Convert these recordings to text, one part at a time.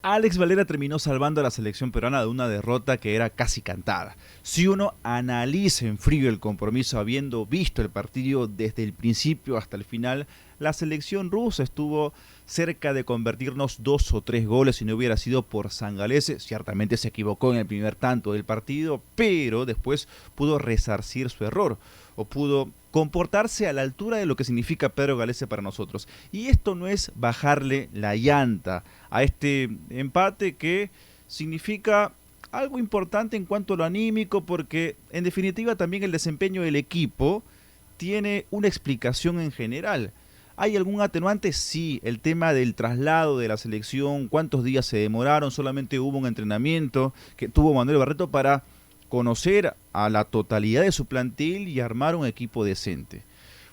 Alex Valera terminó salvando a la selección peruana de una derrota que era casi cantada. Si uno analiza en frío el compromiso, habiendo visto el partido desde el principio hasta el final, la selección rusa estuvo cerca de convertirnos 2 o 3 goles si no hubiera sido por Sangalese. Ciertamente se equivocó en el primer tanto del partido, pero después pudo resarcir su error o pudo comportarse a la altura de lo que significa Pedro Galese para nosotros. Y esto no es bajarle la llanta a este empate que significa algo importante en cuanto a lo anímico, porque en definitiva también el desempeño del equipo tiene una explicación en general. ¿Hay algún atenuante? Sí, el tema del traslado de la selección, cuántos días se demoraron, solamente hubo un entrenamiento que tuvo Manuel Barreto para conocer a la totalidad de su plantel y armar un equipo decente.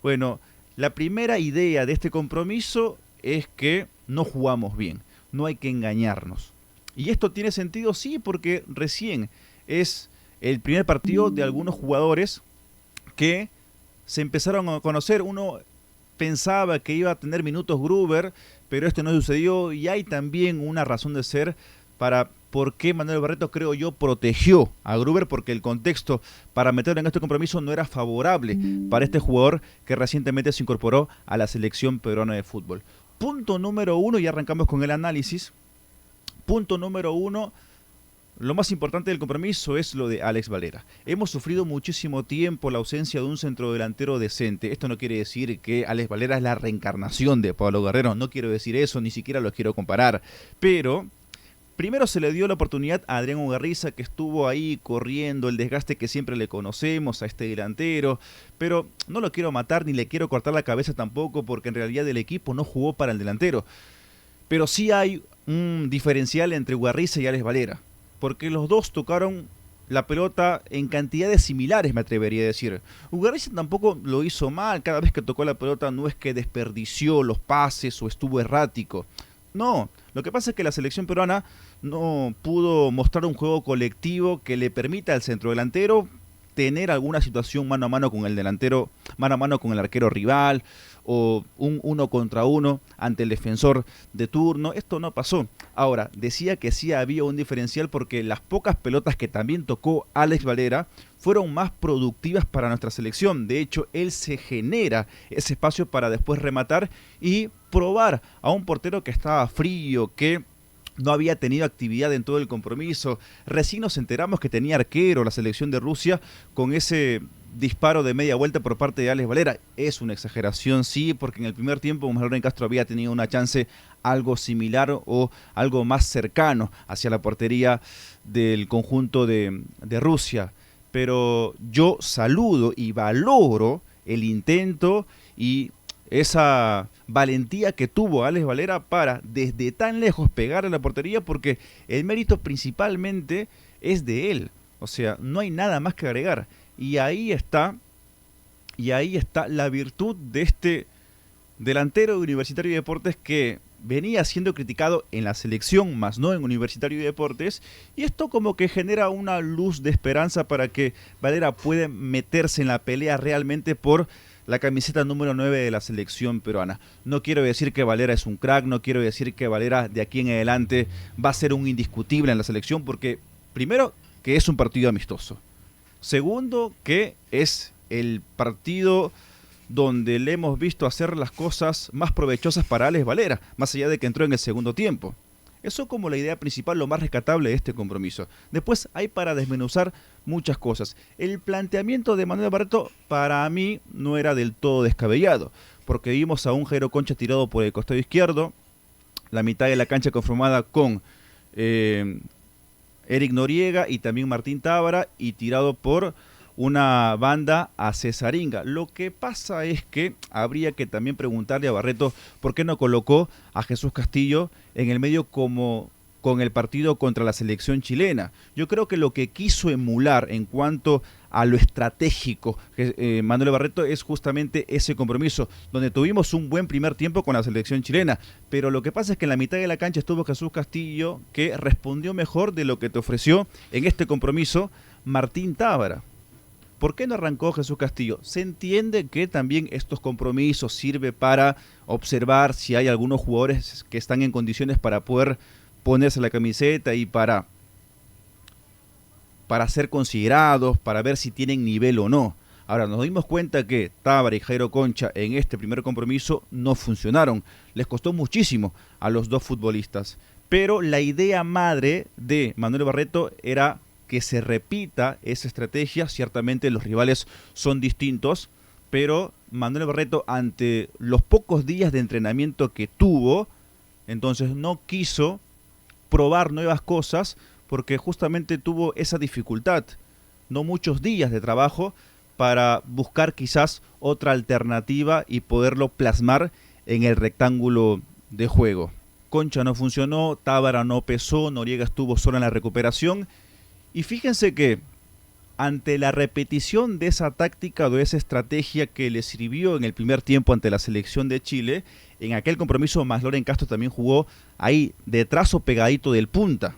Bueno, la primera idea de este compromiso es que no jugamos bien, no hay que engañarnos. Y esto tiene sentido, sí, porque recién es el primer partido de algunos jugadores que se empezaron a conocer. Uno pensaba que iba a tener minutos Gruber, pero esto no sucedió y hay también una razón de ser para por qué Manuel Barreto, creo yo, protegió a Gruber, porque el contexto para meterlo en este compromiso no era favorable para este jugador que recientemente se incorporó a la selección peruana de fútbol. Punto número uno, y arrancamos con el análisis. Punto número uno, lo más importante del compromiso es lo de Alex Valera. Hemos sufrido muchísimo tiempo la ausencia de un centrodelantero decente. Esto no quiere decir que Alex Valera es la reencarnación de Pablo Guerrero, no quiero decir eso, ni siquiera lo quiero comparar, pero primero se le dio la oportunidad a Adrián Ugarriza, que estuvo ahí corriendo el desgaste que siempre le conocemos a este delantero, pero no lo quiero matar ni le quiero cortar la cabeza tampoco, porque en realidad el equipo no jugó para el delantero. Pero sí hay un diferencial entre Ugarriza y Alex Valera, porque los dos tocaron la pelota en cantidades similares, me atrevería a decir. Ugarriza tampoco lo hizo mal, cada vez que tocó la pelota no es que desperdició los pases o estuvo errático. No, lo que pasa es que la selección peruana no pudo mostrar un juego colectivo que le permita al centrodelantero tener alguna situación mano a mano con el delantero, mano a mano con el arquero rival, o un 1 contra 1 ante el defensor de turno. Esto no pasó. Ahora, decía que sí había un diferencial porque las pocas pelotas que también tocó Alex Valera fueron más productivas para nuestra selección. De hecho, él se genera ese espacio para después rematar y probar a un portero que estaba frío, que no había tenido actividad en todo el compromiso. Recién nos enteramos que tenía arquero la selección de Rusia con ese disparo de media vuelta por parte de Alex Valera. Es una exageración, sí, porque en el primer tiempo Manuel Castro había tenido una chance algo similar o algo más cercano hacia la portería del conjunto de Rusia. Pero yo saludo y valoro el intento y esa valentía que tuvo Alex Valera para desde tan lejos pegar a la portería, porque el mérito principalmente es de él. O sea, no hay nada más que agregar. Y ahí está la virtud de este delantero de Universitario de Deportes que venía siendo criticado en la selección, más no en Universitario de Deportes, y esto como que genera una luz de esperanza para que Valera pueda meterse en la pelea realmente por la camiseta número 9 de la selección peruana. No quiero decir que Valera es un crack, no quiero decir que Valera de aquí en adelante va a ser un indiscutible en la selección, porque primero, que es un partido amistoso. Segundo, que es el partido donde le hemos visto hacer las cosas más provechosas para Alex Valera, más allá de que entró en el segundo tiempo. Eso como la idea principal, lo más rescatable de este compromiso. Después hay para desmenuzar muchas cosas. El planteamiento de Manuel Barreto para mí no era del todo descabellado, porque vimos a un Jairo Concha tirado por el costado izquierdo, la mitad de la cancha conformada con Eric Noriega y también Martín Tábara, y tirado por una banda a Cesaringa. Lo que pasa es que habría que también preguntarle a Barreto por qué no colocó a Jesús Castillo en el medio como con el partido contra la selección chilena. Yo creo que lo que quiso emular en cuanto a lo estratégico Manuel Barreto es justamente ese compromiso, donde tuvimos un buen primer tiempo con la selección chilena, pero lo que pasa es que en la mitad de la cancha estuvo Jesús Castillo, que respondió mejor de lo que te ofreció en este compromiso Martín Tábara. ¿Por qué no arrancó Jesús Castillo? Se entiende que también estos compromisos sirve para observar si hay algunos jugadores que están en condiciones para poder ponerse la camiseta y para ser considerados, para ver si tienen nivel o no. Ahora, nos dimos cuenta que Tábara y Jairo Concha en este primer compromiso no funcionaron. Les costó muchísimo a los dos futbolistas. Pero la idea madre de Manuel Barreto era que se repita esa estrategia. Ciertamente los rivales son distintos, pero Manuel Barreto, ante los pocos días de entrenamiento que tuvo, entonces no quiso probar nuevas cosas porque justamente tuvo esa dificultad. No muchos días de trabajo para buscar quizás otra alternativa y poderlo plasmar en el rectángulo de juego. Concha no funcionó, Tábara no pesó, Noriega estuvo solo en la recuperación. Y fíjense que ante la repetición de esa táctica o de esa estrategia que le sirvió en el primer tiempo ante la selección de Chile, en aquel compromiso McLaren Castro también jugó ahí detrás o pegadito del punta.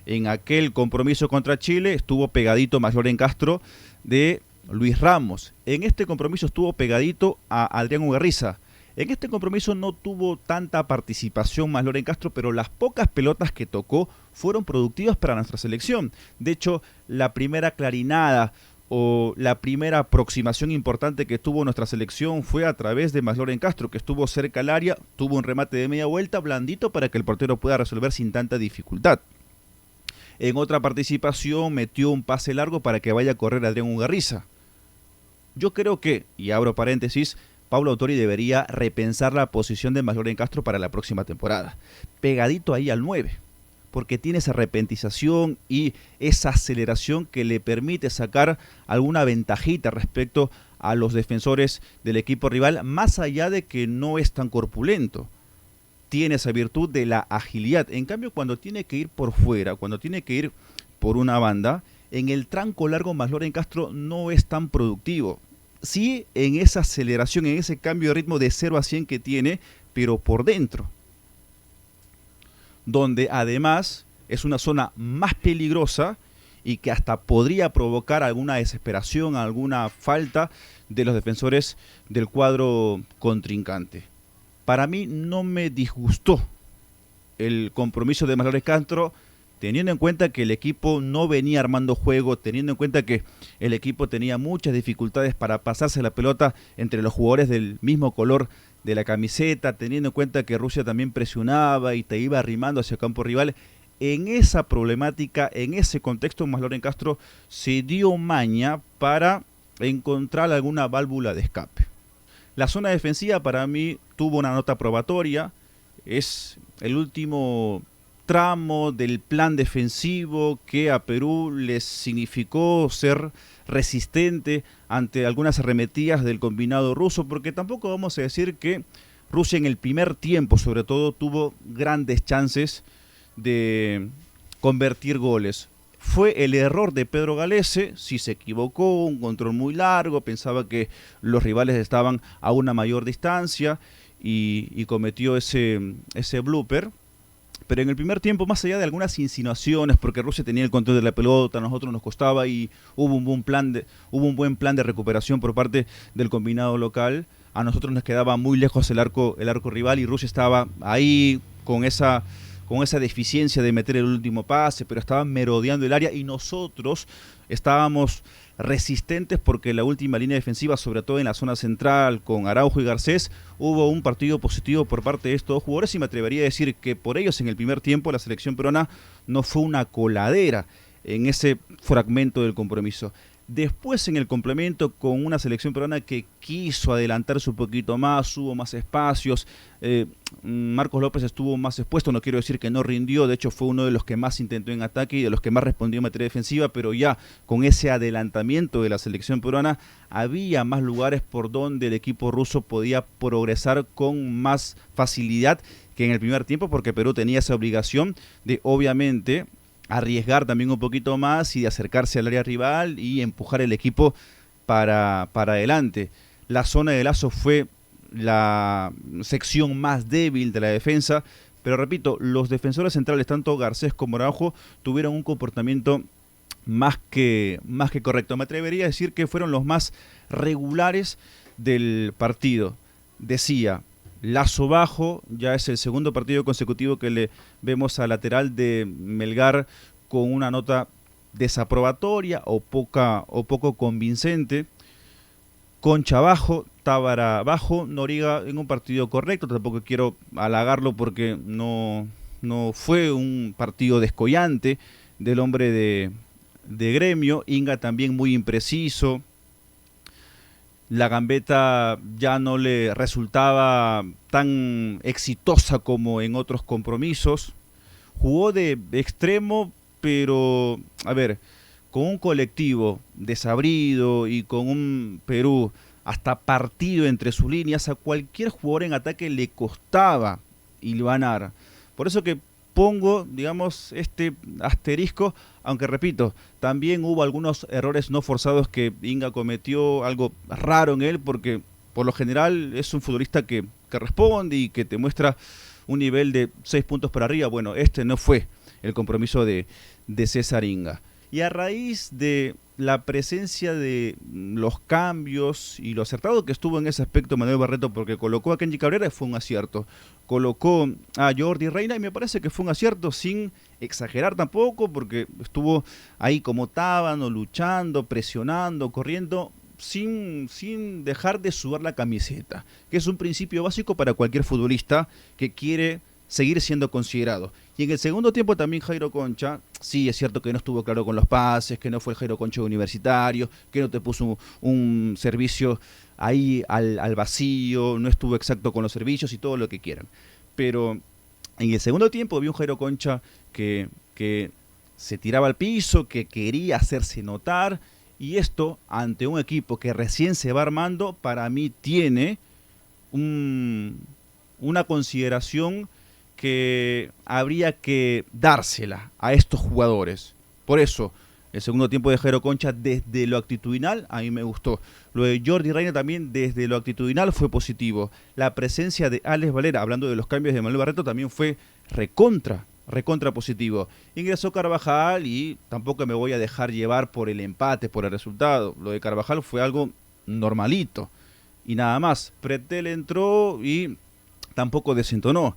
En aquel compromiso contra Chile estuvo pegadito McLaren Castro de Luis Ramos. En este compromiso estuvo pegadito a Adrián Ugarriza. En este compromiso no tuvo tanta participación McLaren Castro, pero las pocas pelotas que tocó fueron productivas para nuestra selección. De hecho, la primera clarinada o la primera aproximación importante que tuvo nuestra selección fue a través de McLaren Castro, que estuvo cerca al área, tuvo un remate de media vuelta blandito para que el portero pueda resolver sin tanta dificultad. En otra participación metió un pase largo para que vaya a correr Adrián Ugarriza. Yo creo que, y abro paréntesis, Pablo Autori debería repensar la posición de McLaren Castro para la próxima temporada. Pegadito ahí al 9, porque tiene esa repentización y esa aceleración que le permite sacar alguna ventajita respecto a los defensores del equipo rival, más allá de que no es tan corpulento. Tiene esa virtud de la agilidad. En cambio, cuando tiene que ir por fuera, cuando tiene que ir por una banda, en el tranco largo McLaren Castro no es tan productivo. Sí, en esa aceleración, en ese cambio de ritmo de 0 a 100 que tiene, pero por dentro. Donde además es una zona más peligrosa y que hasta podría provocar alguna desesperación, alguna falta de los defensores del cuadro contrincante. Para mí no me disgustó el compromiso de McLaren Castro, teniendo en cuenta que el equipo no venía armando juego, teniendo en cuenta que el equipo tenía muchas dificultades para pasarse la pelota entre los jugadores del mismo color de la camiseta, teniendo en cuenta que Rusia también presionaba y te iba arrimando hacia el campo rival. En esa problemática, en ese contexto, McLaren Castro se dio maña para encontrar alguna válvula de escape. La zona defensiva para mí tuvo una nota probatoria, es el último tramo del plan defensivo que a Perú les significó ser resistente ante algunas arremetidas del combinado ruso, porque tampoco vamos a decir que Rusia en el primer tiempo sobre todo tuvo grandes chances de convertir goles. Fue el error de Pedro Galese, si se equivocó, un control muy largo, pensaba que los rivales estaban a una mayor distancia y cometió ese blooper. Pero en el primer tiempo, más allá de algunas insinuaciones, porque Rusia tenía el control de la pelota, a nosotros nos costaba y hubo un buen plan de recuperación por parte del combinado local, a nosotros nos quedaba muy lejos el arco rival y Rusia estaba ahí con esa deficiencia de meter el último pase, pero estaban merodeando el área y nosotros estábamos resistentes porque la última línea defensiva, sobre todo en la zona central con Araujo y Garcés, hubo un partido positivo por parte de estos dos jugadores y me atrevería a decir que por ellos en el primer tiempo la selección peruana no fue una coladera en ese fragmento del compromiso. Después en el complemento con una selección peruana que quiso adelantarse un poquito más, hubo más espacios, Marcos López estuvo más expuesto, no quiero decir que no rindió, de hecho fue uno de los que más intentó en ataque y de los que más respondió en materia defensiva, pero ya con ese adelantamiento de la selección peruana había más lugares por donde el equipo ruso podía progresar con más facilidad que en el primer tiempo, porque Perú tenía esa obligación de obviamente arriesgar también un poquito más y de acercarse al área rival y empujar el equipo para adelante. La zona de Lazo fue la sección más débil de la defensa, pero repito, los defensores centrales, tanto Garcés como Araujo, tuvieron un comportamiento más que correcto. Me atrevería a decir que fueron los más regulares del partido. Decía, lazo bajo, ya es el segundo partido consecutivo que le vemos al lateral de Melgar con una nota desaprobatoria o poco convincente. Concha bajo, Tábara bajo, Noriega en un partido correcto, tampoco quiero halagarlo porque no fue un partido descollante del hombre de Gremio. Inga también muy impreciso. La gambeta ya no le resultaba tan exitosa como en otros compromisos. Jugó de extremo, pero, a ver, con un colectivo desabrido y con un Perú hasta partido entre sus líneas, a cualquier jugador en ataque le costaba hilvanar. Por eso que pongo, digamos, este asterisco, aunque repito, también hubo algunos errores no forzados que Inga cometió, algo raro en él, porque por lo general es un futbolista que responde y que te muestra un nivel de 6 puntos para arriba. Bueno, este no fue el compromiso de César Inga. Y a raíz de la presencia de los cambios y lo acertado que estuvo en ese aspecto Manuel Barreto, porque colocó a Kenji Cabrera y fue un acierto, colocó a Jordi Reina y me parece que fue un acierto sin exagerar tampoco, porque estuvo ahí como tábano, luchando, presionando, corriendo, sin dejar de sudar la camiseta, que es un principio básico para cualquier futbolista que quiere seguir siendo considerado. Y en el segundo tiempo también Jairo Concha, sí es cierto que no estuvo claro con los pases, que no fue el Jairo Concha universitario, que no te puso un servicio ahí al vacío, no estuvo exacto con los servicios y todo lo que quieran. Pero en el segundo tiempo vi un Jairo Concha que se tiraba al piso, que quería hacerse notar, y esto ante un equipo que recién se va armando, para mí tiene una consideración que habría que dársela a estos jugadores. Por eso, el segundo tiempo de Jairo Concha desde lo actitudinal a mí me gustó. Lo de Jordi Reina también desde lo actitudinal fue positivo. La presencia de Alex Valera, hablando de los cambios de Manuel Barreto, también fue recontra positivo. Ingresó Carvajal y tampoco me voy a dejar llevar por el empate, por el resultado. Lo de Carvajal fue algo normalito y nada más. Pretel entró y tampoco desentonó.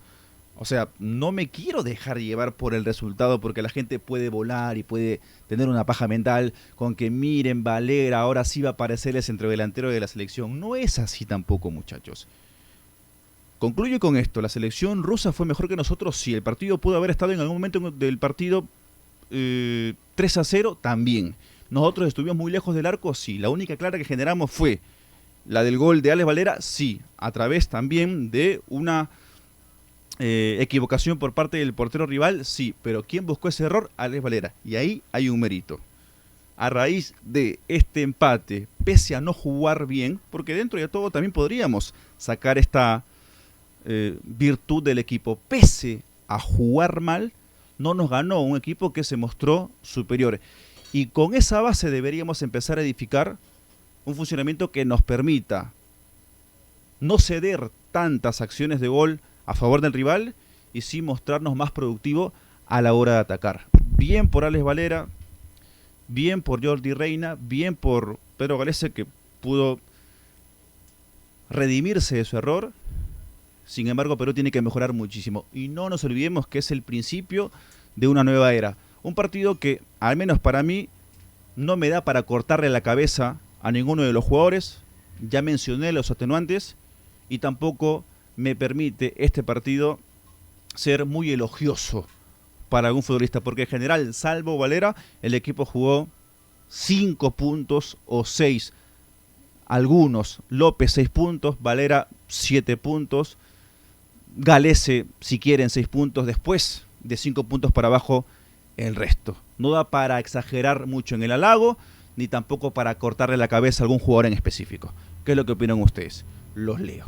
O sea, no me quiero dejar llevar por el resultado porque la gente puede volar y puede tener una paja mental con que miren, Valera ahora sí va a aparecer el centrodelantero de la selección. No es así tampoco, muchachos. Concluyo con esto, la selección rusa fue mejor que nosotros, sí. El partido pudo haber estado en algún momento del partido 3-0 también. Nosotros estuvimos muy lejos del arco, sí. La única clara que generamos fue la del gol de Alex Valera, sí. A través también de una equivocación por parte del portero rival, sí, pero ¿quién buscó ese error? Alex Valera, y ahí hay un mérito. A raíz de este empate, pese a no jugar bien, porque dentro de todo también podríamos sacar esta virtud del equipo, pese a jugar mal, no nos ganó un equipo que se mostró superior. Y con esa base deberíamos empezar a edificar un funcionamiento que nos permita no ceder tantas acciones de gol a favor del rival y sí mostrarnos más productivo a la hora de atacar. Bien por Alex Valera, bien por Jordi Reina, bien por Pedro Galese, que pudo redimirse de su error. Sin embargo, Perú tiene que mejorar muchísimo. Y no nos olvidemos que es el principio de una nueva era. Un partido que, al menos para mí, no me da para cortarle la cabeza a ninguno de los jugadores. Ya mencioné los atenuantes y tampoco me permite este partido ser muy elogioso para algún futbolista, porque en general, salvo Valera, el equipo jugó 5 puntos o 6. Algunos, López 6 puntos, Valera 7 puntos, Galese, si quieren, 6 puntos, después de 5 puntos para abajo, el resto. No da para exagerar mucho en el halago, ni tampoco para cortarle la cabeza a algún jugador en específico. ¿Qué es lo que opinan ustedes? Los leo.